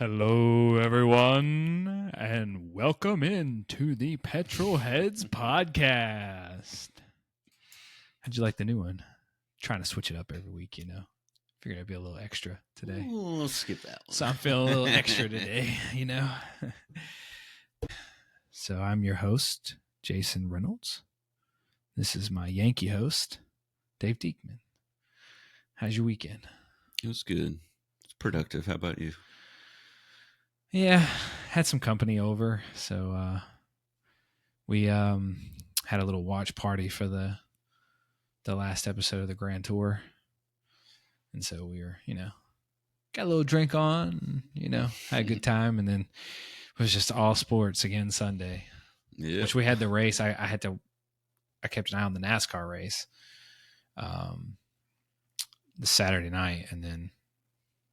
Hello, everyone, and welcome into the Petrol Heads podcast. How'd you like the new one? Trying to switch it up every week, Figured I'd be a little extra today. We'll skip that one. So I'm feeling a little extra today, So I'm your host, Jason Reynolds. This is my Yankee host, Dave Diekman. How's your weekend? It was good. It's productive. How about you? Yeah, had some company over, so we had a little watch party for the last episode of the Grand Tour, and so we were, got a little drink on, had a good time, and then it was just all sports again Sunday. Yeah, which we had the race. I kept an eye on the NASCAR race, the Saturday night, and then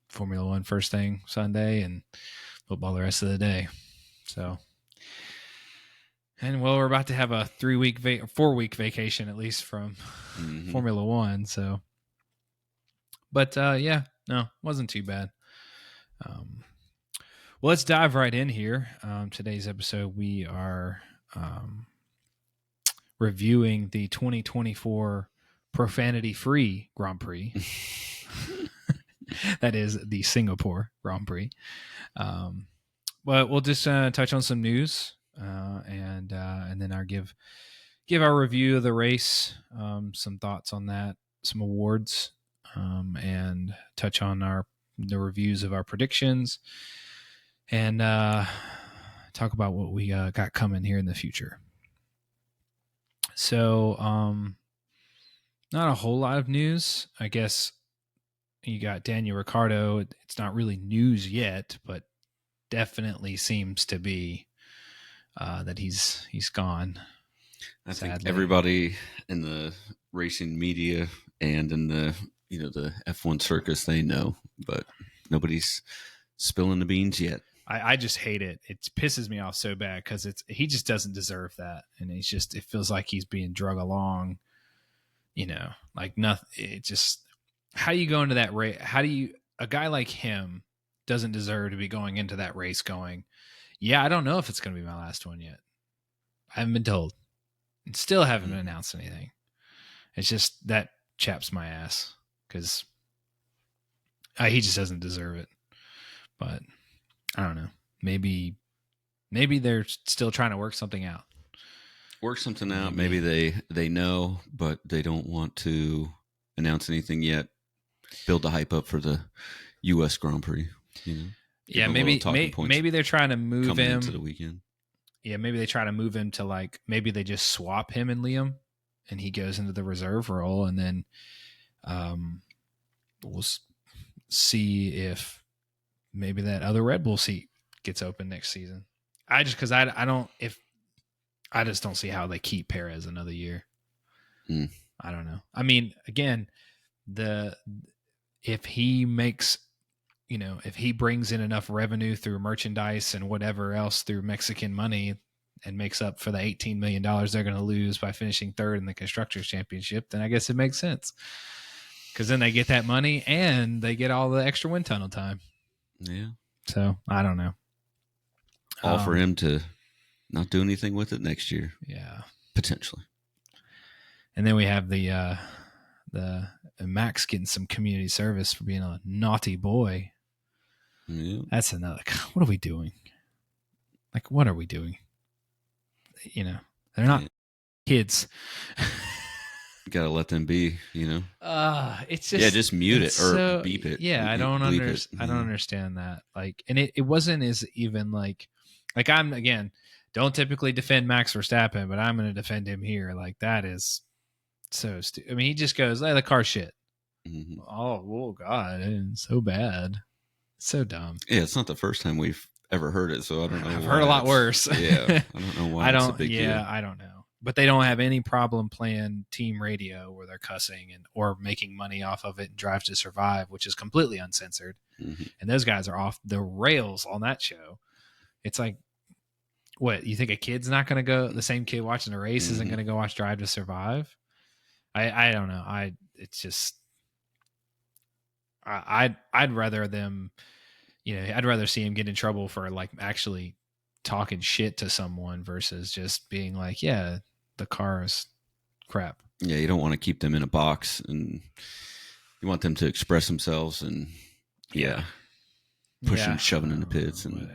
Formula One first thing Sunday, and football the rest of the day. So, and we're about to have a 4-week vacation at least from Formula One. So, but wasn't too bad. Well, let's dive right in here. Today's episode, we are reviewing the 2024 Profanity-free Grand Prix. That is the Singapore Grand Prix. But we'll just touch on some news and then I'll give our review of the race, some thoughts on that, some awards, and touch on the reviews of our predictions, and talk about what we got coming here in the future. So, not a whole lot of news, I guess. You got Daniel Ricciardo. It's not really news yet, but definitely seems to be that he's gone. I think everybody in the racing media and in the the F1 circus, they know, but nobody's spilling the beans yet. I just hate it. It pisses me off so bad because he just doesn't deserve that, and it feels like he's being drug along. Like nothing. It just, how do you go into that race? A guy like him doesn't deserve to be going into that race going, yeah, I don't know if it's going to be my last one yet. I haven't been told. And still haven't announced anything. It's just, that chaps my ass because he just doesn't deserve it. But I don't know. Maybe they're still trying to work something out. Maybe they know, but they don't want to announce anything yet. Build the hype up for the U.S. Grand Prix. Yeah, maybe they're trying to move him into the weekend. Yeah, maybe they try to move him to maybe they just swap him and Liam, and he goes into the reserve role, and then we'll see if maybe that other Red Bull seat gets open next season. I just don't see how they keep Perez another year. I don't know. I mean, again, if he makes, if he brings in enough revenue through merchandise and whatever else through Mexican money and makes up for the $18 million they're going to lose by finishing third in the Constructors' Championship, then I guess it makes sense. Because then they get that money and they get all the extra wind tunnel time. Yeah. So, I don't know. All for him to not do anything with it next year. Yeah. Potentially. And then we have the Max getting some community service for being a naughty boy. Yeah. That's another. What are we doing? What are we doing? They're not kids. Got to let them be, It's just, just mute it or beep it. Yeah, I don't understand. I don't understand that. And it wasn't as even I'm, again, don't typically defend Max Verstappen, but I'm going to defend him here. That is so stupid. I mean, he just goes, the car shit. Mm-hmm. Oh God, it's so bad. It's so dumb. Yeah, it's not the first time we've ever heard it, so I don't know. I've heard a lot worse. Yeah, I don't know why. It's a big deal. I don't know. But they don't have any problem playing team radio where they're cussing or making money off of it and Drive to Survive, which is completely uncensored. Mm-hmm. And those guys are off the rails on that show. It's like, what, you think a kid's not going to go, the same kid watching the race isn't going to go watch Drive to Survive? I don't know. It's just, I'd rather them, I'd rather see him get in trouble for like actually talking shit to someone versus just being like, yeah, the car is crap. Yeah, you don't want to keep them in a box, and you want them to express themselves and pushing and shoving in the pits. And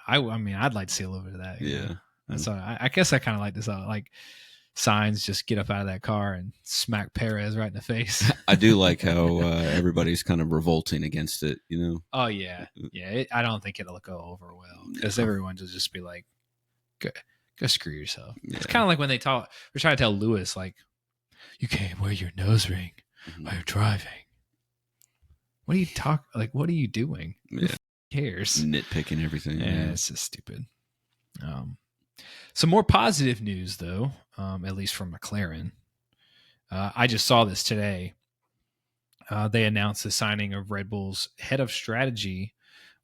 I mean, I'd like to see a little bit of that. Yeah. So I guess I kind of like this. Like signs, just get up out of that car and smack Perez right in the face. I do like how everybody's kind of revolting against it, Oh yeah. I don't think it'll go over well because everyone will just be like, go screw yourself. Yeah. It's kind of like when they're trying to tell Lewis, like, you can't wear your nose ring while you're driving. What are you what are you doing? Who cares? Nitpicking everything. Yeah, it's just stupid. Some more positive news, though, at least from McLaren. I just saw this today. They announced the signing of Red Bull's head of strategy,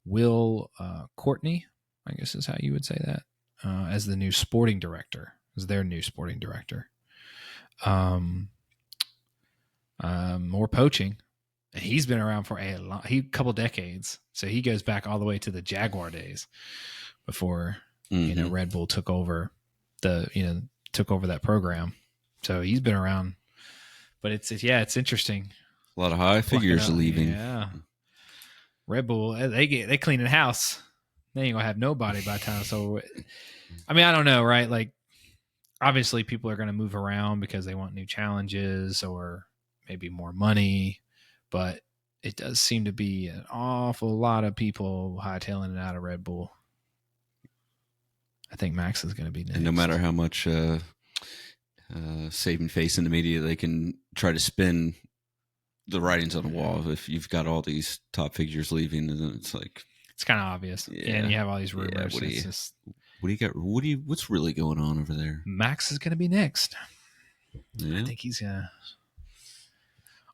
Will Courtney, I guess is how you would say that, as the new sporting director, as their new sporting director. More poaching. He's been around for a couple decades, so he goes back all the way to the Jaguar days before Red Bull took over that program. So he's been around, but it's interesting. A lot of high figures leaving. Yeah, Red Bull they clean the house. They ain't gonna have nobody by the time it's over. I mean, I don't know, right? Like, obviously, people are gonna move around because they want new challenges or maybe more money. But it does seem to be an awful lot of people hightailing it out of Red Bull. I think Max is going to be next. And no matter how much saving face in the media, they can try to spin the writings on the wall. If you've got all these top figures leaving, then it's like... It's kind of obvious. Yeah. And you have all these rumors. What do you got? What's really going on over there? Max is going to be next. Yeah. I think he's going to...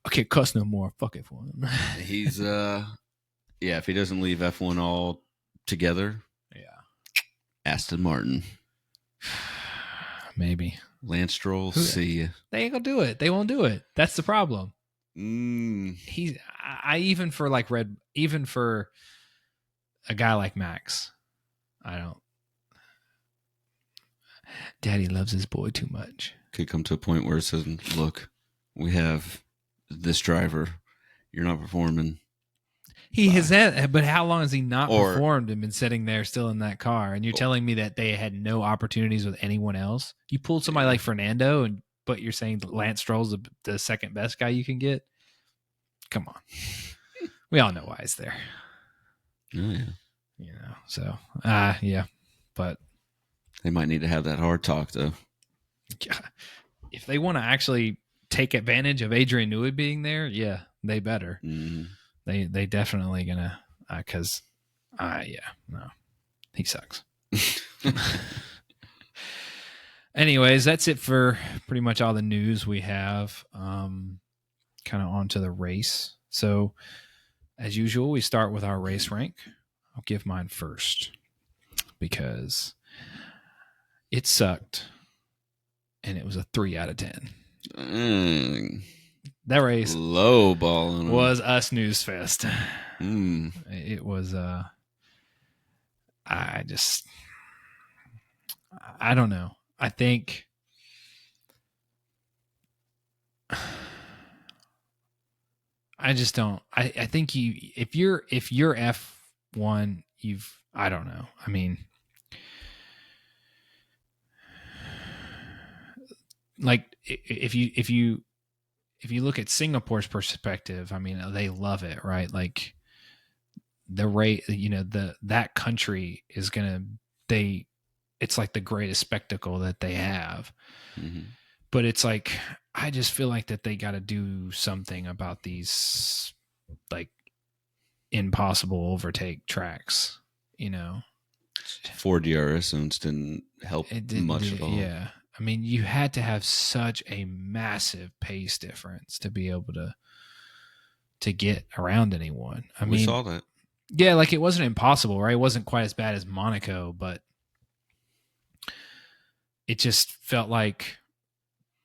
I can't cuss no more. Fuck it for him. He's if he doesn't leave F1 all together, Aston Martin, maybe Lance Stroll. See you. They ain't gonna do it. They won't do it. That's the problem. Even for a guy like Max, I don't. Daddy loves his boy too much. Could come to a point where it says, "Look, we have this driver, you're not performing." He has that, but how long has he not performed and been sitting there still in that car? And you're telling me that they had no opportunities with anyone else? You pulled somebody like Fernando, but you're saying Lance Stroll's the second best guy you can get? Come on. We all know why he's there. Oh, yeah. So, but they might need to have that hard talk, though. If they want to actually take advantage of Adrian Newey being there, they better. Mm-hmm. They definitely gonna, because no, he sucks. Anyways, that's it for pretty much all the news we have. Kind of on to the race. So, as usual, we start with our race rank. I'll give mine first because it sucked, and it was a 3 out of 10. That race low balling was a snooze fest. It was I don't know. I think I just don't. I think if you're F1, I don't know. I mean, like if you look at Singapore's perspective, I mean, they love it, right? Like the rate, that country is it's like the greatest spectacle that they have. Mm-hmm. But it's like, I just feel like that they got to do something about these like impossible overtake tracks, Four DRS zones didn't help much at all. Yeah. I mean, you had to have such a massive pace difference to be able to get around anyone. We saw that. Yeah, like it wasn't impossible, right? It wasn't quite as bad as Monaco, but it just felt like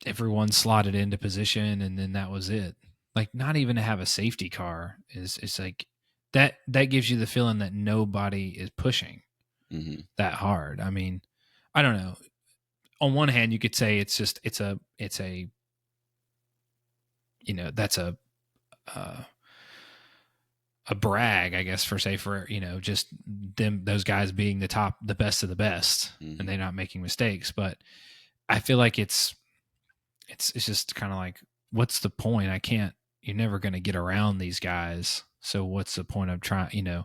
everyone slotted into position and then that was it. Like, not even to have a safety car it's like that gives you the feeling that nobody is pushing that hard. I mean, I don't know. On one hand, you could say it's a that's a brag, I guess, for just those guys being the best of the best, and they're not making mistakes. But I feel like it's just kind of like, what's the point? You're never going to get around these guys. So what's the point of trying,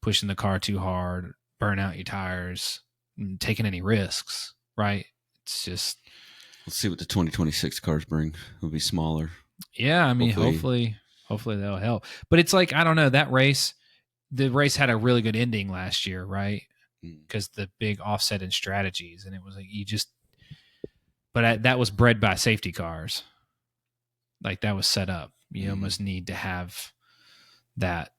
pushing the car too hard, burn out your tires, and taking any risks, right? It's just, let's see what the 2026 cars bring. It'll be smaller. Yeah, I mean, hopefully that'll help. But it's like, I don't know, the race had a really good ending last year, right? Because the big offset in strategies, and it was like that was bred by safety cars. Like, that was set up. You almost need to have that,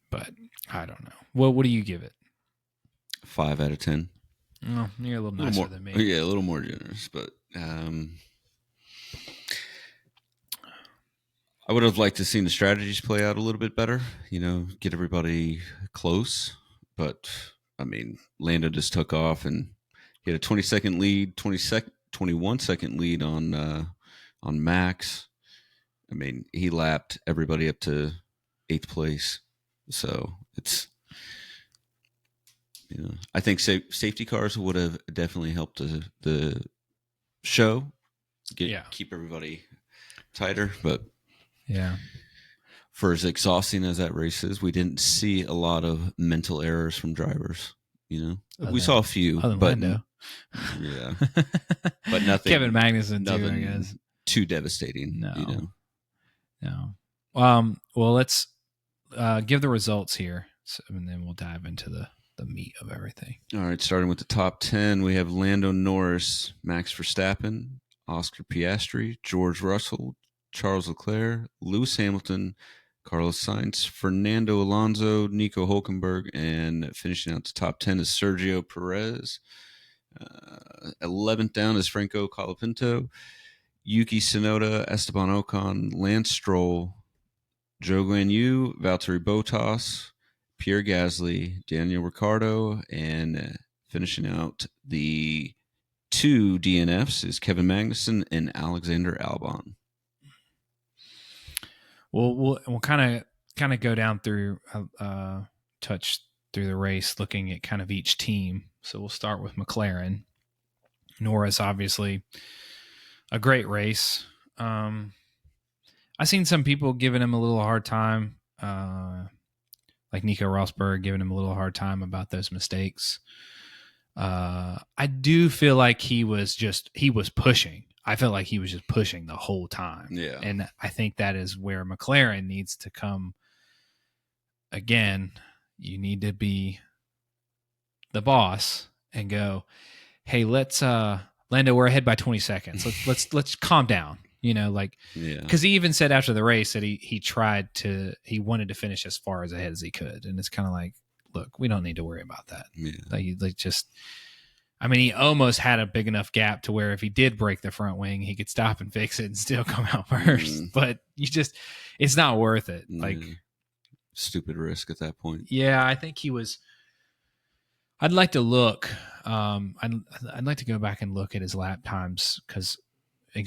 but I don't know. What do you give it? 5 out of 10. Oh, you're a little nicer than me. Yeah, a little more generous, but I would have liked to seen the strategies play out a little bit better, get everybody close. But, I mean, Lando just took off, and he had a 20-second lead, 21-second lead on Max. I mean, he lapped everybody up to 8th place. So it's, I think safety cars would have definitely helped the show keep everybody tighter. But yeah, for as exhausting as that race is, we didn't see a lot of mental errors from drivers. We saw a few, but Lando. Yeah, but nothing. Kevin Magnussen too, I guess. Too devastating. No. Well, let's give the results here, and then we'll dive into the meat of everything. All right, starting with the top 10, we have Lando Norris, Max Verstappen, Oscar Piastri, George Russell, Charles Leclerc, Lewis Hamilton, Carlos Sainz, Fernando Alonso, Nico Hulkenberg, and finishing out the top 10 is Sergio Perez. 11th down is Franco Colapinto, Yuki Tsunoda, Esteban Ocon, Lance Stroll, Zhou Guanyu, Valtteri Bottas, Pierre Gasly, Daniel Ricciardo, and finishing out the 2 DNFs is Kevin Magnussen and Alexander Albon. We'll kind of go down through, touch through the race, looking at kind of each team. So we'll start with McLaren. Norris, obviously, a great race. I've seen some people giving him a little hard time, like Nico Rosberg giving him a little hard time about those mistakes. I do feel like he was pushing. I felt like he was just pushing the whole time. Yeah. And I think that is where McLaren needs to come. Again, you need to be the boss and go, hey, let's Lando, we're ahead by 20 seconds. Let's calm down. Because he even said after the race that he wanted to finish as far ahead as he could. And it's kind of like, look, we don't need to worry about that. Yeah. He almost had a big enough gap to where if he did break the front wing, he could stop and fix it and still come out first. But it's not worth it. Stupid risk at that point. Yeah, I think he was. I'd like to look. I'd like to go back and look at his lap times because I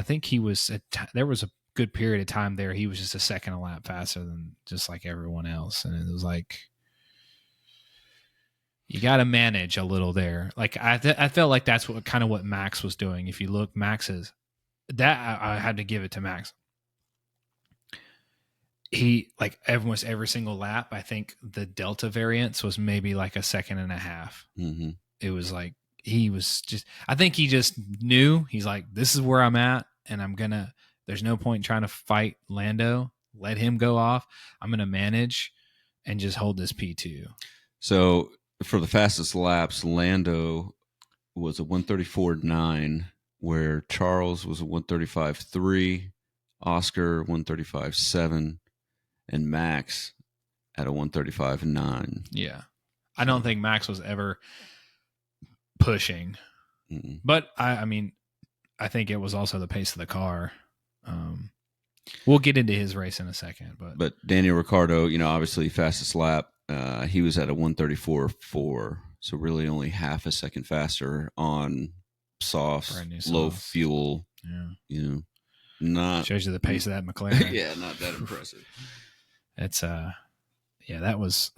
think he was. There was a good period of time there. He was just a second a lap faster than just like everyone else, and it was like you got to manage a little there. Like I felt like that's what Max was doing. If you look, Max's that I had to give it to Max. He almost every single lap, I think the Delta variance was maybe like a second and a half. Mm-hmm. It was like I think he just knew. He's like, this is where I'm at, and there's no point in trying to fight Lando. Let him go off. I'm going to manage and just hold this P2. So for the fastest laps, Lando was a 134.9, where Charles was a 135.3, Oscar 135.7, and Max at a 135.9. Yeah. I don't think Max was ever pushing. Mm-mm. But I think it was also the pace of the car. We'll get into his race in a second, But Daniel Ricciardo, obviously fastest lap. He was at a 1:34.4, so really only half a second faster on soft, low fuel. Yeah. Not shows you the pace of that McLaren. Yeah, not that impressive. It's yeah, that was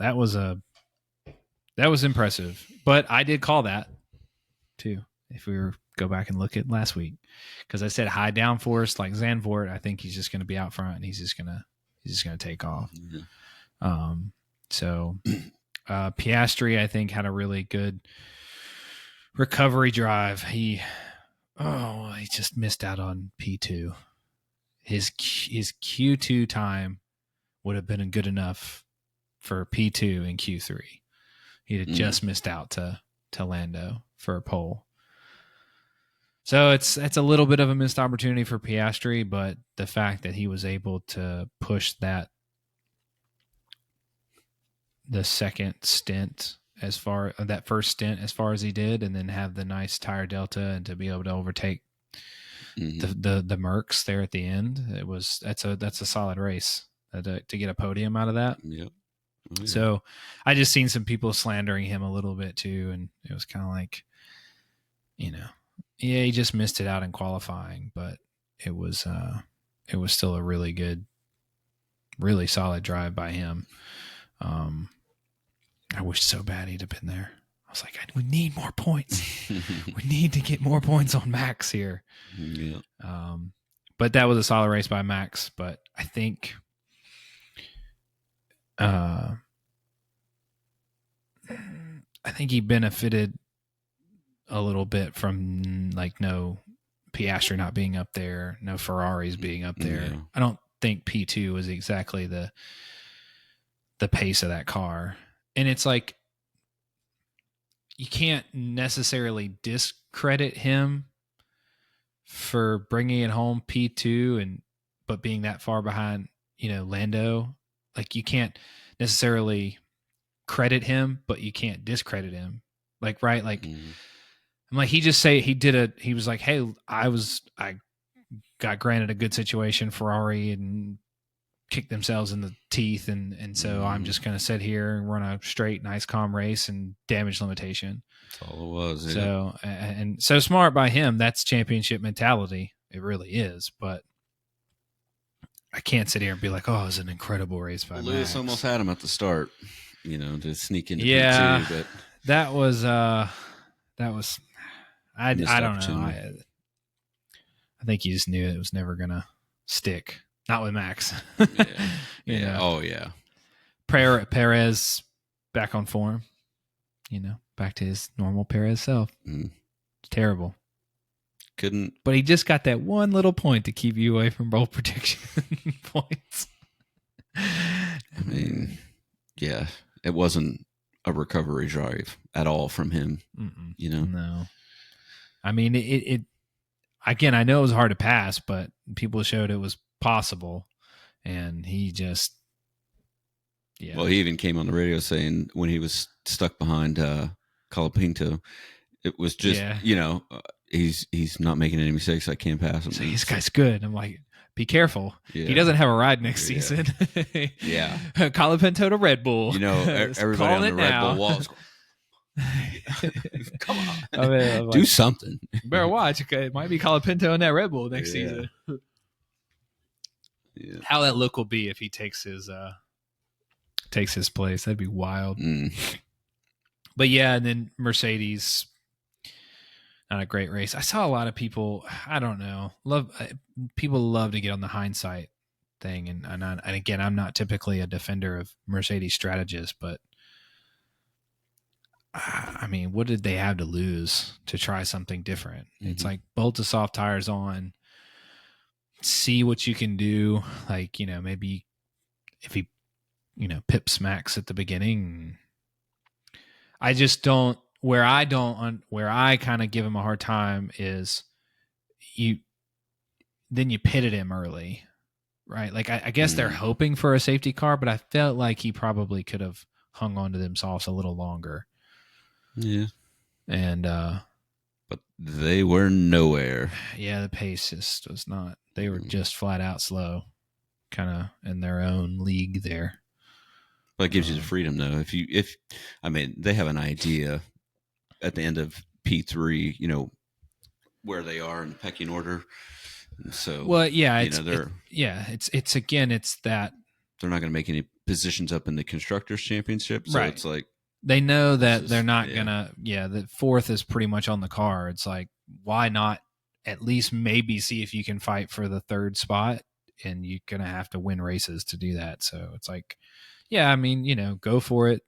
impressive. But I did call that too. If we go back and look at last week, because I said high downforce like Zandvoort, I think he's just going to be out front and he's just going to take off. Yeah. So Piastri, I think, had a really good recovery drive. He just missed out on P2. His Q2 time would have been good enough for P2 and Q3. He'd have just missed out to Lando for a pole. So it's a little bit of a missed opportunity for Piastri, but the fact that he was able to push the second stint that first stint as far as he did, and then have the nice tire delta and to be able to overtake the Mercs there at the end, that's a solid race to get a podium out of that. Yep. Oh, yeah. So I just seen some people slandering him a little bit too, and it was kind of like, yeah, he just missed it out in qualifying, but it was still a really good, really solid drive by him. I wish so bad he'd have been there. I was like, we need more points. We need to get more points on Max here. Yeah. But that was a solid race by Max. But I think, he benefited a little bit from no Piastri not being up there, no Ferraris being up there. Yeah. I don't think P2 was exactly the pace of that car. And it's like, you can't necessarily discredit him for bringing it home P2 but being that far behind, Lando. Like, you can't necessarily credit him, but you can't discredit him. Like, right? Like, I'm like, he was like, hey, I got granted a good situation, Ferrari, and kicked themselves in the teeth, and so I'm just going to sit here and run a straight, nice, calm race and damage limitation. That's all it was. So, and so smart by him. That's championship mentality. It really is. But I can't sit here and be like, oh, it was an incredible race by Max. Lewis almost had him at the start, to sneak into P2, but that was I don't know. I think he just knew it was never going to stick. Not with Max. Yeah. Oh, yeah. Perez back on form. Back to his normal Perez self. It's terrible. But he just got that one little point to keep you away from both prediction points. I mean, yeah, it wasn't a recovery drive at all from him. No. I mean, it again, I know it was hard to pass, but people showed it was possible, and he just, yeah. Well, he even came on the radio saying when he was stuck behind Colapinto, it was just, he's not making any mistakes. I can't pass him. So this guy's good. I'm like, be careful. Yeah. He doesn't have a ride next season. Yeah. Colapinto to Red Bull. Everybody on the Red Bull walls. Come on. Do something. Better watch. Okay. It might be Colapinto in that Red Bull next season. Yeah. How that look will be if he takes his place. That'd be wild. But yeah, and then Mercedes, not a great race. I saw a lot of people, I don't know, people love to get on the hindsight thing, and again, I'm not typically a defender of Mercedes strategists, but I mean, what did they have to lose to try something different? It's like bolt the soft tires on, see what you can do. Like, maybe if he, pips Max at the beginning. I just don't, where I kind of give him a hard time is you pitted him early, right? Like, I guess they're hoping for a safety car, but I felt like he probably could have hung on to them softs a little longer. Yeah. And, but they were nowhere. Yeah, the pace just was not. They were just flat out slow. kind of in their own league there. But it gives you the freedom, though. They have an idea at the end of P3, where they are in the pecking order. So, well, yeah, it's that they're not going to make any positions up in the constructors championship. So right. It's like they know that they're not gonna. Yeah, the fourth is pretty much on the cards. Like, why not at least maybe see if you can fight for the third spot? And you're gonna have to win races to do that. So it's like, yeah, I mean, go for it.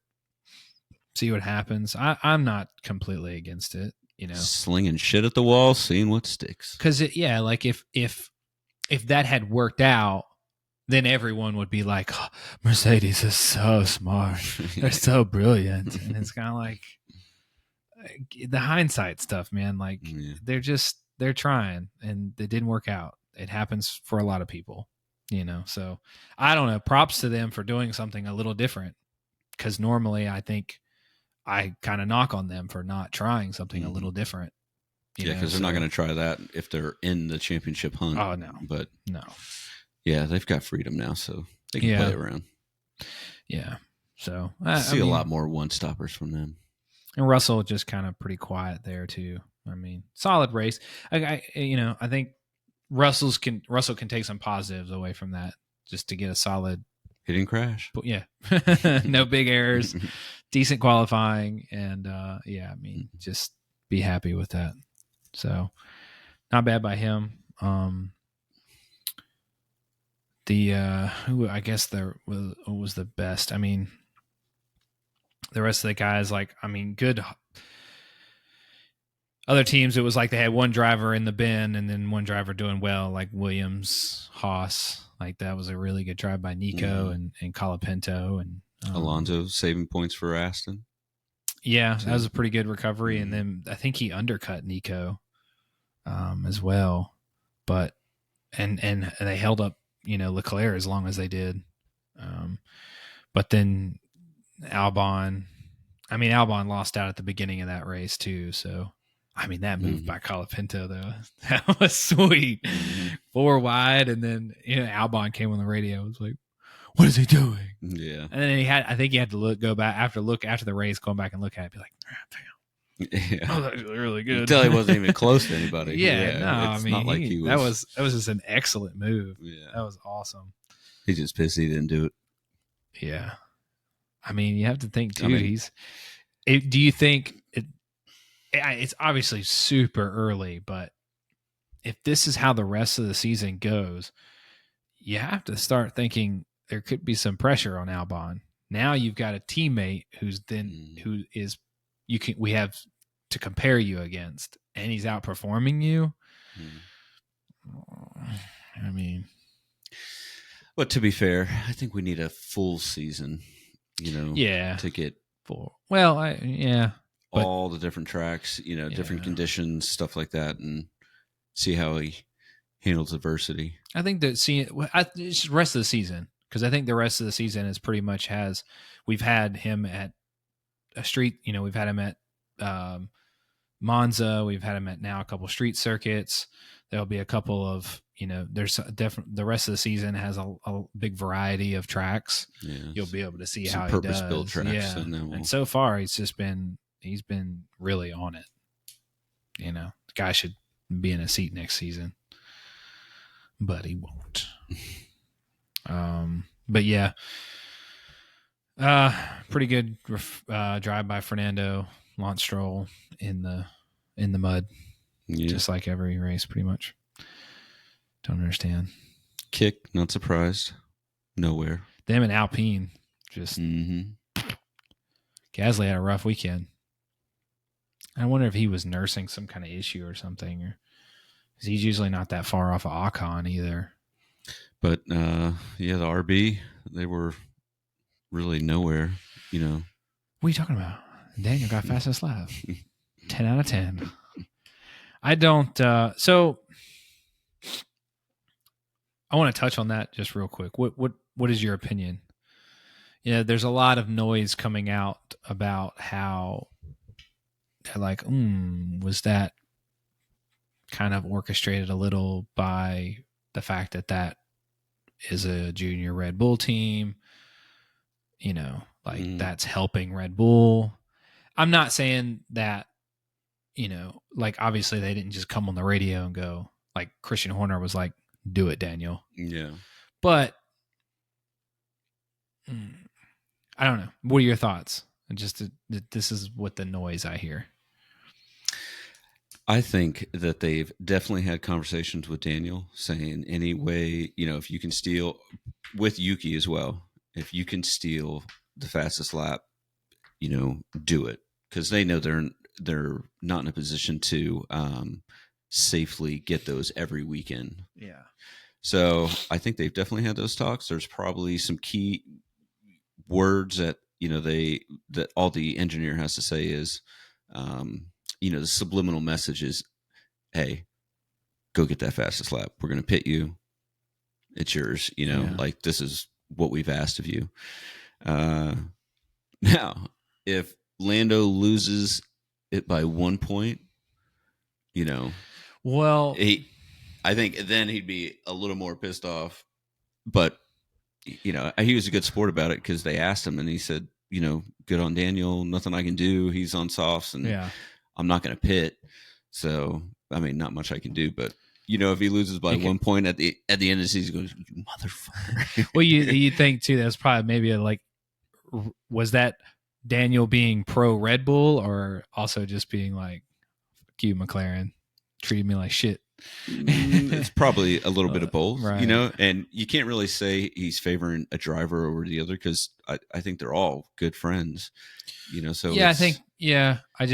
See what happens. I'm not completely against it. Slinging shit at the wall, seeing what sticks. Because like if that had worked out, then everyone would be like, oh, Mercedes is so smart. They're so brilliant. And it's kind of like the hindsight stuff, man. Like they're trying and it didn't work out. It happens for a lot of people, so I don't know. Props to them for doing something a little different. Because normally I think I kind of knock on them for not trying something a little different. Because they're not going to try that if they're in the championship hunt. Oh, no. But no. Yeah, they've got freedom now, so they can play around. Yeah. So I see a lot more one-stoppers from them. And Russell just kind of pretty quiet there too. I mean, solid race. I think Russell can take some positives away from that just to get a solid hitting crash. Yeah. No big errors, decent qualifying. And just be happy with that. So not bad by him. Who I guess there was the best. I mean, the rest of the guys, good. Other teams, it was like they had one driver in the bin and then one driver doing well, like Williams, Haas. Like that was a really good drive by Nico and Colapinto and Alonso saving points for Aston. Yeah, that was a pretty good recovery, and then I think he undercut Nico as well. But and they held up, Leclerc as long as they did. But then Albon lost out at the beginning of that race too. So that move by Colapinto though, that was sweet. 4 wide, and then Albon came on the radio. It was like, what is he doing? Yeah. And then I think he had to go back after the race, going back and look at it, be like, damn. Yeah. Oh, that was really good. You tell he wasn't even close to anybody. It's not like he was. That was just an excellent move. Yeah. That was awesome. He's just pissed he didn't do it. Yeah. You have to think too. Do you think it's obviously super early, but if this is how the rest of the season goes, you have to start thinking there could be some pressure on Albon. Now you've got a teammate we have to compare you against, and he's outperforming you. But to be fair, I think we need a full season, to get full. Well, all the different tracks, different conditions, stuff like that, and see how he handles adversity. I think that it's the rest of the season, because I think the rest of the season is pretty much we've had him at a street, we've had him at Monza, we've had him at now a couple street circuits. There'll be a couple of, there's the rest of the season has a big variety of tracks. Yeah, you'll be able to see some how he does. Purpose-built tracks. Yeah. And so far he's been really on it. The guy should be in a seat next season, but he won't. But yeah, pretty good drive by Fernando, launch Stroll in the mud, just like every race, pretty much. Don't understand. Kick, not surprised. Nowhere. Them and Alpine, just Gasly had a rough weekend. I wonder if he was nursing some kind of issue or something, or because he's usually not that far off of Ocon either. But the RB, they were really nowhere. What are you talking about? Daniel got fastest lap. 10 out of 10. I don't. So I want to touch on that just real quick. What is your opinion? There's a lot of noise coming out about how they're like, was that kind of orchestrated a little by the fact that is a junior Red Bull team. Like that's helping Red Bull. I'm not saying that, like obviously they didn't just come on the radio and go, like Christian Horner was like, do it, Daniel. Yeah. But I don't know. What are your thoughts? This is what the noise I hear. I think that they've definitely had conversations with Daniel saying any way, if you can steal with Yuki as well, if you can steal the fastest lap, do it. Because they know they're not in a position to safely get those every weekend. Yeah. So I think they've definitely had those talks. There's probably some key words that that all the engineer has to say is, the subliminal message is, hey, go get that fastest lap. We're going to pit you. It's yours. Like this is what we've asked of you. Now, if Lando loses it by 1 point, well, I think then he'd be a little more pissed off. But he was a good sport about it because they asked him and he said, good on Daniel. Nothing I can do. He's on softs and I'm not going to pit. So, I mean, not much I can do. But, if he loses by 1 point at the end of the season, he goes, you motherfucker. Well, you think, too, that's probably maybe was that Daniel being pro Red Bull or also just being like, fuck you, McLaren, treated me like shit? It's probably a little bit of both, right. And you can't really say he's favoring a driver over the other because I think they're all good friends, So yeah, I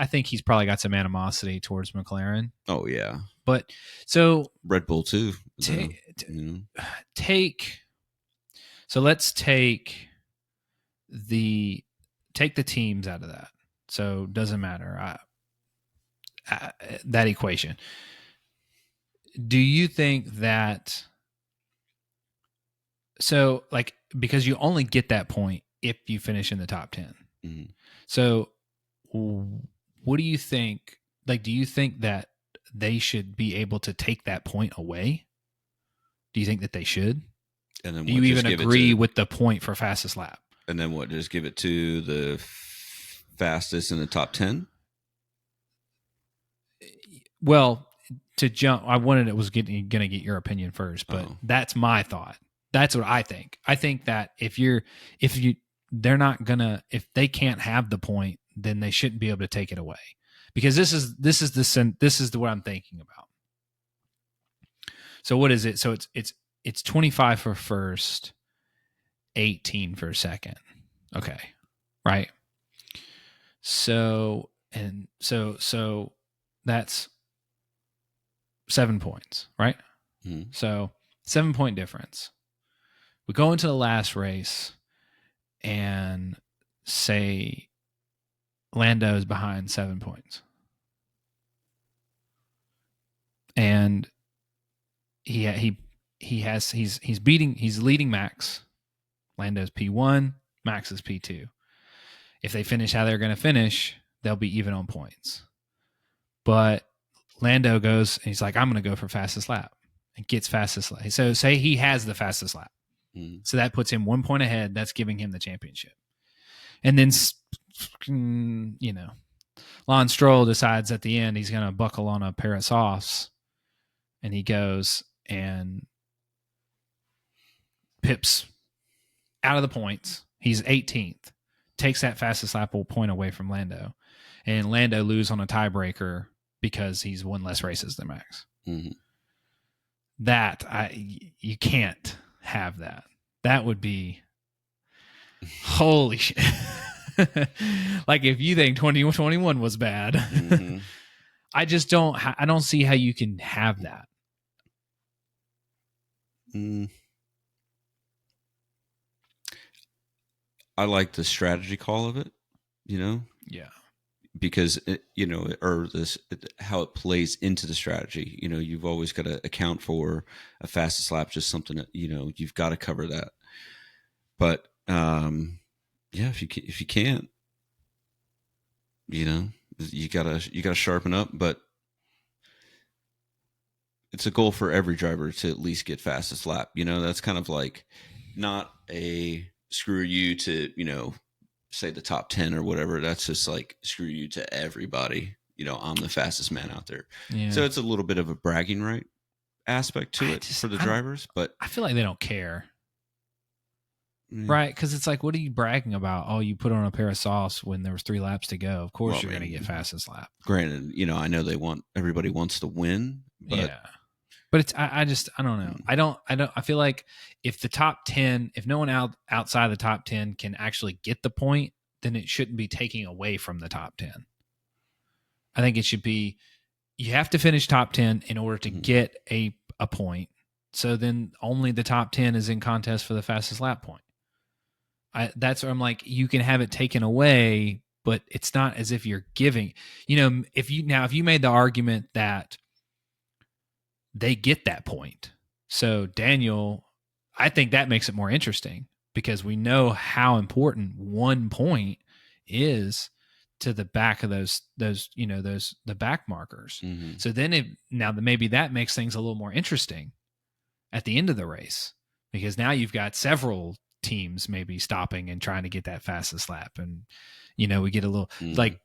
think he's probably got some animosity towards McLaren. Oh yeah, but so Red Bull too. Let's take the teams out of that. So it doesn't matter that equation. Do you think that because you only get that point if you finish in the top 10. Mm-hmm. So what do you think? Like, do you think that they should be able to take that point away? Do you think that they should? And then do you even agree with the point for fastest lap? And then what? Just give it to the fastest in the top 10? Well, to jump, I wanted was going to get your opinion first, but that's my thought. That's what I think. I think that if they're not gonna, if they can't have the point, then they shouldn't be able to take it away, because this is what I'm thinking about. So what is it? So it's 25 for first, 18 for second. Okay, right. So that's 7 points, right? Mm-hmm. So 7 point difference. We go into the last race and say Lando is behind 7 points. And he's leading Max. Lando's P1, Max is P2. If they finish how they're going to finish, they'll be even on points. But Lando goes and he's like, I'm going to go for fastest lap, and gets fastest lap. So say he has the fastest lap. Mm. So that puts him 1 point ahead. That's giving him the championship. And then, Lance Stroll decides at the end he's going to buckle on a pair of softs, and he goes and pips out of the points. He's 18th, takes that fastest lap point away from Lando, and Lando loses on a tiebreaker because he's won less races than Max. Mm-hmm. You can't have that. That would be holy shit. Like if you think 2021 was bad, mm-hmm. I just don't see how you can have that. I like the strategy call of it, Yeah. Because how it plays into the strategy. You've always got to account for a fastest lap, just something that you've got to cover that. But if you can't, you gotta sharpen up. But it's a goal for every driver to at least get fastest lap. That's kind of like not a screw you to, say the top 10 or whatever. That's just like screw you to everybody. I'm the fastest man out there. Yeah. So it's a little bit of a bragging right aspect to it for the drivers, but I feel like they don't care. mm, Right, because it's like, what are you bragging about? Oh, you put on a pair of softs when there was 3 laps to go. Of course, you're going to get fastest lap. Granted, I know everybody wants to win, but yeah, but it's I don't know. I feel like if the top 10, if no one outside the top 10 can actually get the point, then it shouldn't be taking away from the top 10. I think it should be you have to finish top 10 in order to get a point. So then only the top 10 is in contest for the fastest lap point. That's where I'm like, you can have it taken away, but it's not as if you're giving. If you made the argument that they get that point, so Daniel, I think that makes it more interesting because we know how important 1 point is to the back of those the back markers. Mm-hmm. So then maybe that makes things a little more interesting at the end of the race because now you've got several teams maybe stopping and trying to get that fastest lap, and we get a little like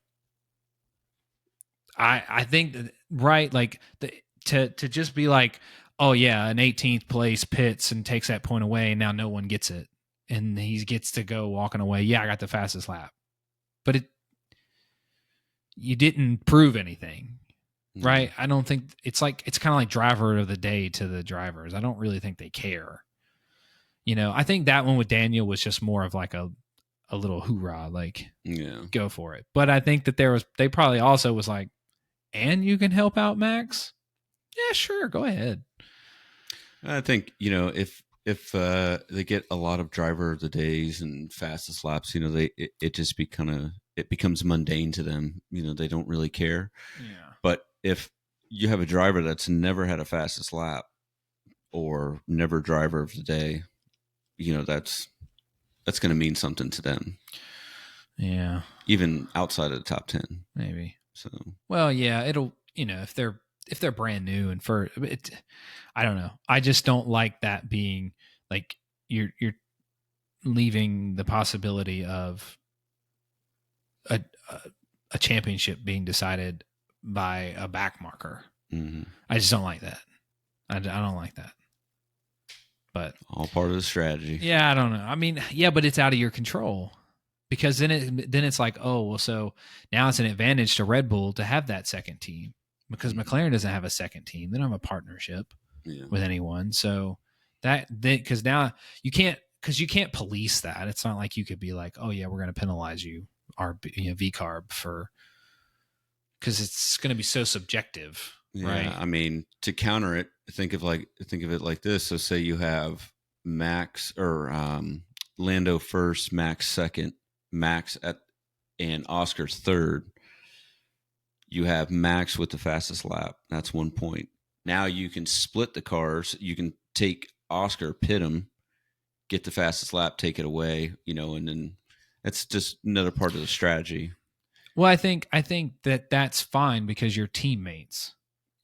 I think that, right, like to just be like, oh yeah, an 18th place pits and takes that point away, and now no one gets it, and he gets to go walking away. Yeah, I got the fastest lap, but you didn't prove anything. Right? I don't think it's kind of like driver of the day to the drivers. I don't really think they care. I think that one with Daniel was just more of like a little hoorah, like go for it. But I think that they probably also was like, and you can help out Max? Yeah, sure, go ahead. I think, if they get a lot of driver of the days and fastest laps, it just it becomes mundane to them. They don't really care. Yeah. But if you have a driver that's never had a fastest lap or never driver of the day, that's going to mean something to them. Yeah. Even outside of the top 10. Maybe. So, well, yeah, it'll, if they're brand new and I don't know. I just don't like that being like you're leaving the possibility of a championship being decided by a back marker. mm-hmm. I just don't like that. I don't like that. But all part of the strategy. Yeah, I don't know. I mean, yeah, but it's out of your control because then it's like, oh, well, so now it's an advantage to Red Bull to have that second team because McLaren doesn't have a second team. They don't have a partnership with anyone. So because now you can't police that. It's not like you could be like, oh yeah, we're going to penalize you, our VCARB because it's going to be so subjective. Yeah, right. I mean, to counter it, think of it like this. So say you have Max or Lando first, Max second, Max and Oscar's third. You have Max with the fastest lap. That's 1 point. Now you can split the cars. You can take Oscar, pit him, get the fastest lap, take it away, and then that's just another part of the strategy. Well, I think that's fine because you're teammates.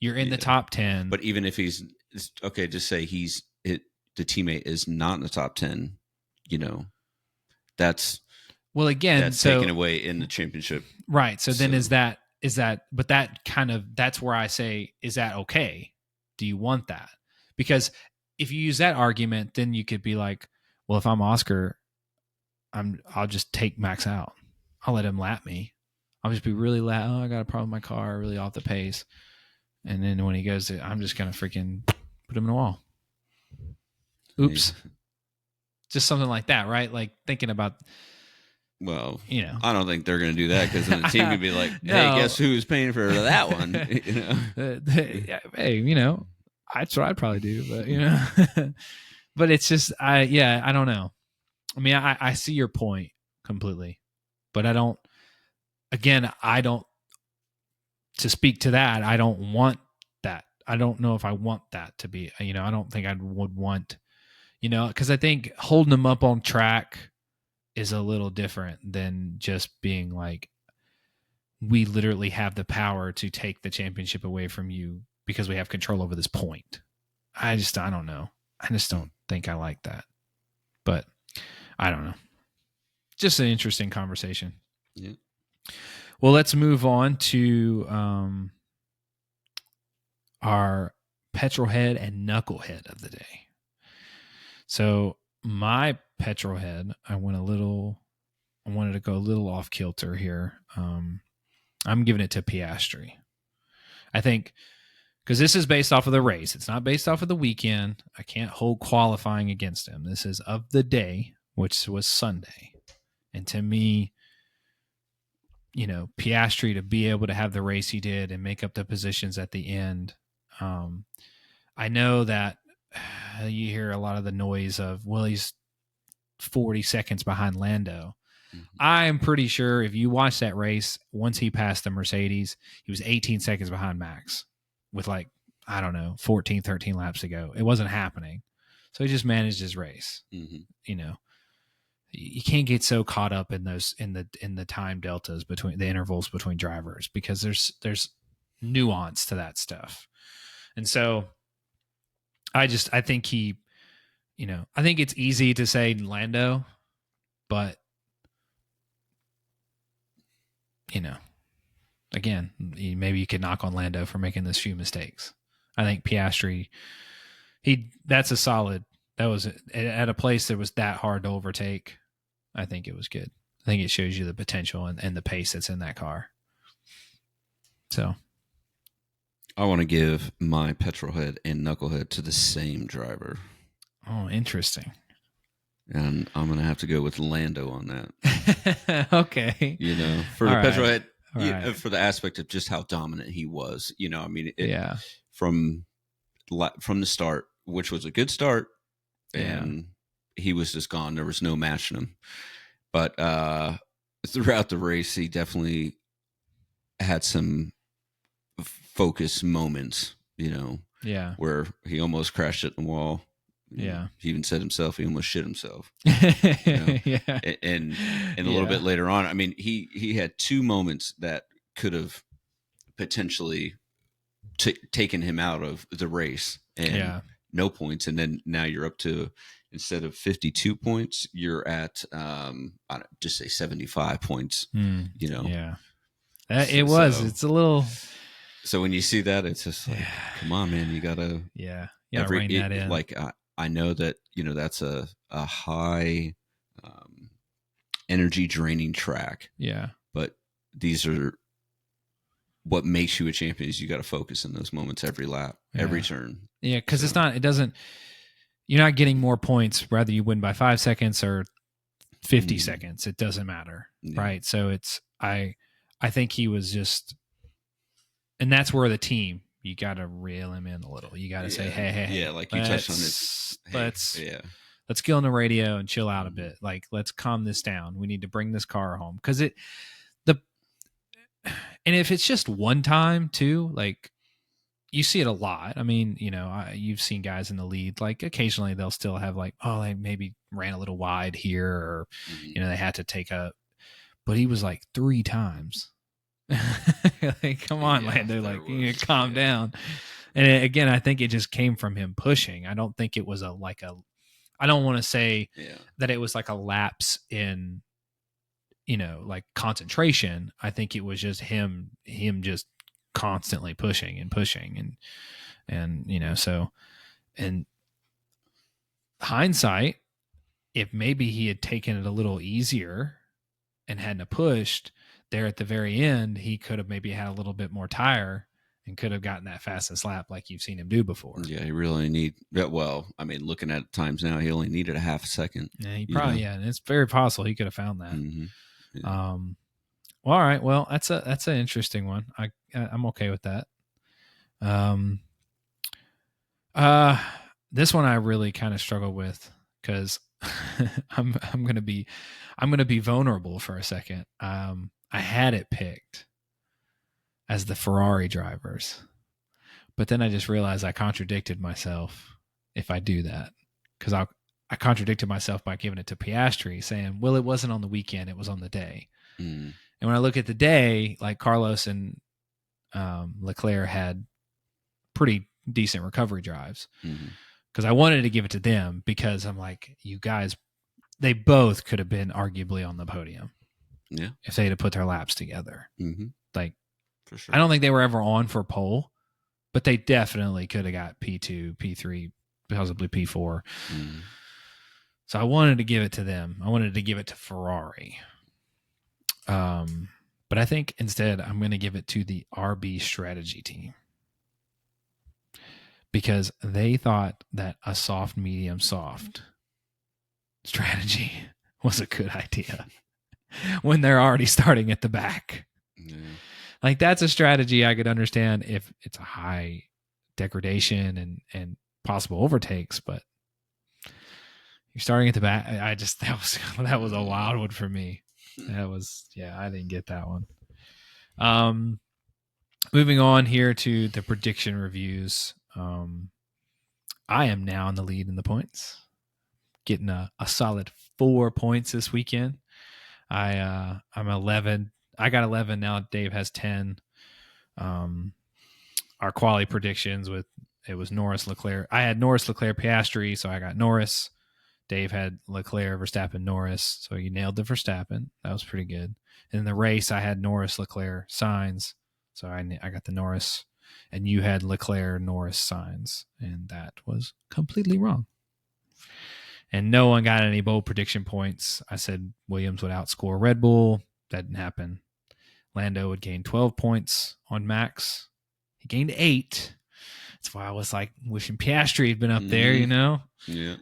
You're in the top 10. But even if he's okay, just say the teammate is not in the top 10, that's taken away in the championship. Right. So then is that but that's where I say, is that okay? Do you want that? Because if you use that argument, then you could be like, well, if I'm Oscar, I'll just take Max out. I'll let him lap me. I'll just be really loud. Oh, I got a problem with my car, really off the pace. And then when he goes I'm just going to freaking put him in the wall. Oops. Yeah. Just something like that, right? Like thinking about, well, I don't think they're going to do that because then the team could be like, hey, guess who's paying for that one? Hey, that's what I'd probably do, but, but it's just, I don't know. I mean, I see your point completely, but to speak to that, I don't want that. I don't know if I want that to be, I don't think I would want, because I think holding them up on track is a little different than just being like, we literally have the power to take the championship away from you because we have control over this point. I don't know. I just don't think I like that. But I don't know. Just an interesting conversation. Yeah. Well, let's move on to our petrolhead and knucklehead of the day. So my petrolhead, I wanted to go a little off kilter here. I'm giving it to Piastri. I think because this is based off of the race. It's not based off of the weekend. I can't hold qualifying against him. This is of the day, which was Sunday. And to me, Piastri to be able to have the race he did and make up the positions at the end. I know that you hear a lot of the noise of, well, he's 40 seconds behind Lando. Mm-hmm. I'm pretty sure if you watch that race, once he passed the Mercedes, he was 18 seconds behind Max with 14, 13 laps to go. It wasn't happening. So he just managed his race. Mm-hmm. You can't get so caught up in those in the time deltas between the intervals between drivers, because there's nuance to that stuff. And so I think I think it's easy to say Lando, but again, maybe you could knock on Lando for making those few mistakes. I think Piastri, that's a solid. That was at a place that was that hard to overtake. I think it was good. I think it shows you the potential and the pace that's in that car. So I want to give my petrolhead and knucklehead to the same driver. Oh, interesting. And I'm going to have to go with Lando on that. Okay. For the petrolhead, right. For the aspect of just how dominant he was, yeah. From the start, which was a good start, and he was just gone. There was no matching him. But throughout the race, he definitely had some focus moments, where he almost crashed at the wall. Yeah. He even said himself, he almost shit himself. Yeah. And a little bit later on, I mean, he had two moments that could have potentially taken him out of the race, and no points. And then now you're up to, instead of 52 points, you're at, just say 75 points, Yeah. It's a little. So when you see that, it's just like, come on, man, you gotta, rein that in. Like, I know that, that's a high energy draining track. Yeah. But these are what makes you a champion, is you got to focus in those moments every lap, every turn. Yeah. Because you're not getting more points whether you win by 5 seconds or 50 seconds. It doesn't matter. Yeah. Right. So I think he was just, and that's where the team, you got to reel him in a little. You got to say, hey. Yeah, like you touched on it. Let's get on the radio and chill out a bit. Like, let's calm this down. We need to bring this car home. Because and if it's just one time too, like, you see it a lot. I mean, you've seen guys in the lead, like occasionally they'll still have like, oh, they maybe ran a little wide here, or, they had to take but he was like 3 times. Like, come on, Lando, like, you need to calm down. And again, I think it just came from him pushing. I don't think it was I don't want to say that it was like a lapse in, like concentration. I think it was just him just constantly pushing and so, and hindsight, if maybe he had taken it a little easier and hadn't pushed there at the very end, he could have maybe had a little bit more tire and could have gotten that fastest lap like you've seen him do before. Yeah, he really looking at times now, he only needed a half a second. Yeah, he probably, and it's very possible he could have found that. Mm-hmm. Yeah. Well, all right. Well, that's an interesting one. I'm okay with that. This one I really kind of struggle with, because I'm gonna be vulnerable for a second. I had it picked as the Ferrari drivers, but then I just realized I contradicted myself if I do that, because I contradicted myself by giving it to Piastri, saying, well, it wasn't on the weekend, it was on the day. And when I look at the day, like Carlos and Leclerc had pretty decent recovery drives. Mm-hmm. Because I wanted to give it to them because I'm like, you guys, they both could have been arguably on the podium. Yeah. If they had put their laps together. Mm-hmm. Like, for sure. I don't think they were ever on for pole, but they definitely could have got P2, P3, possibly P4. Mm-hmm. So I wanted to give it to them. I wanted to give it to Ferrari. But I think instead I'm going to give it to the RB strategy team. Because they thought that a soft, medium, soft strategy was a good idea when they're already starting at the back. Yeah. Like, that's a strategy I could understand if it's a high degradation and possible overtakes, but you're starting at the back. That was a wild one for me. I didn't get that one. Moving on here to the prediction reviews. I am now in the lead in the points, getting a solid 4 points this weekend. I'm 11. I got 11 now. Dave has 10. Our quality predictions it was Norris, Leclerc. I had Norris, Leclerc, Piastri, so I got Norris. Dave had Leclerc, Verstappen, Norris, so you nailed the Verstappen. That was pretty good. And in the race, I had Norris, Leclerc, Sainz, so I got the Norris. And you had Leclerc, Norris, Sainz, and that was completely wrong. And no one got any bold prediction points. I said Williams would outscore Red Bull. That didn't happen. Lando would gain 12 points on Max. He gained 8. That's why I was like wishing Piastri had been up there, you know? Yeah.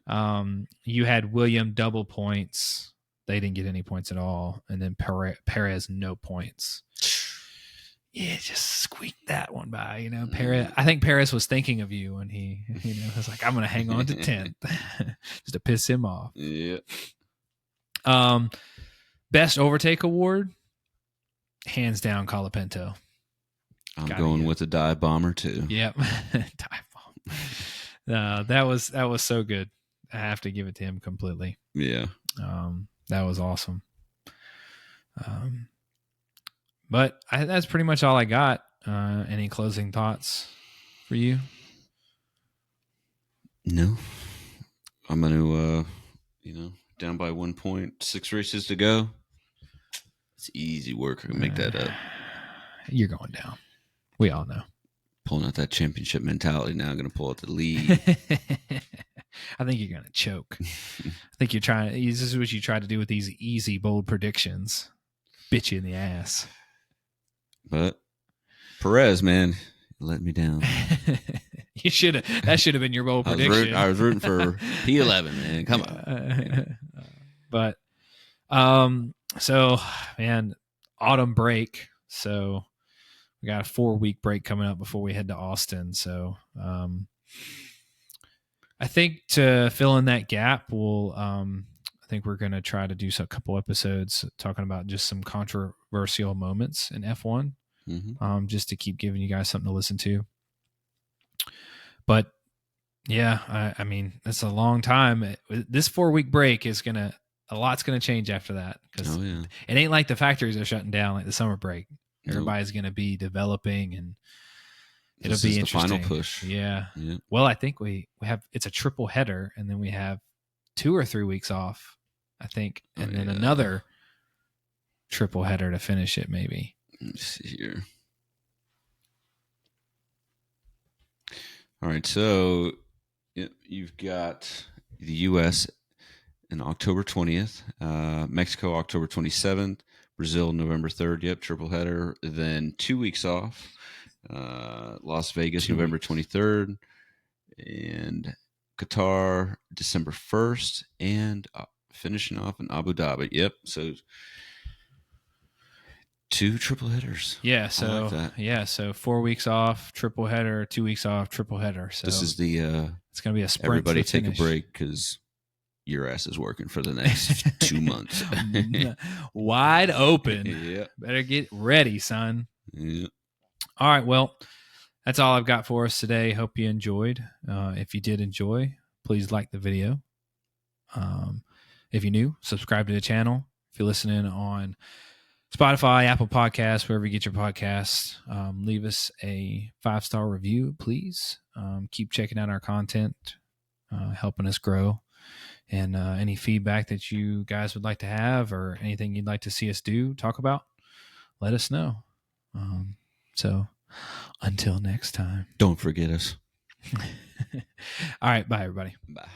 You had William double points. They didn't get any points at all. And then Perez no points. Yeah, just squeaked that one by, you know. Perez. I think Perez was thinking of you when he, was like, I'm going to hang on to 10th just to piss him off. Yeah. Best overtake award, hands down, Colapinto. I'm going with a dive bomber too. Yep, dive bomb. That was so good. I have to give it to him completely. Yeah. That was awesome. But that's pretty much all I got. Any closing thoughts for you? No. I'm going to, down by 1 point, 6 races to go. It's easy work. I can make that up. You're going down. We all know. Pulling out that championship mentality now. I'm going to pull out the lead. I think you're going to choke. I think you're trying. This is what you try to do with these easy, bold predictions. Bit you in the ass. But Perez, man, let me down. You should have. That should have been your bold prediction. I was rooting for P11, man. Come on. But, so, man, autumn break. So we got a 4-week break coming up before we head to Austin. So, I think to fill in that gap, I think we're going to try to do a couple episodes talking about just some controversial moments in F1, just to keep giving you guys something to listen to. But yeah, I mean, it's a long time. This 4-week break a lot's going to change after that, because it ain't like the factories are shutting down like the summer break. Everybody's going to be developing, and it'll be interesting. The final push. Yeah. Well, I think we have, it's a triple header, and then we have 2 or 3 weeks off, I think, and then another triple header to finish it, maybe. Let's see here. All right, so you've got the U.S. in October 20th, Mexico October 27th, Brazil November 3rd. Yep, triple header. Then 2 weeks off. Las Vegas November 23rd, and Qatar December 1st, and finishing off in Abu Dhabi. Yep, so 2 triple headers. Yeah, so I like that. So 4 weeks off, triple header, 2 weeks off, triple header. So this is the it's going to be a sprint. Everybody take a break because your ass is working for the next 2 months. Wide open. Yeah. Better get ready, son. Yeah. All right, well, that's all I've got for us today. Hope you enjoyed. If you did enjoy, please like the video. If you're new, subscribe to the channel. If you're listening on Spotify, Apple Podcasts, wherever you get your podcasts. Leave us a 5-star review, please. Keep checking out our content, helping us grow. And any feedback that you guys would like to have or anything you'd like to see us talk about, let us know. So until next time. Don't forget us. All right. Bye, everybody. Bye.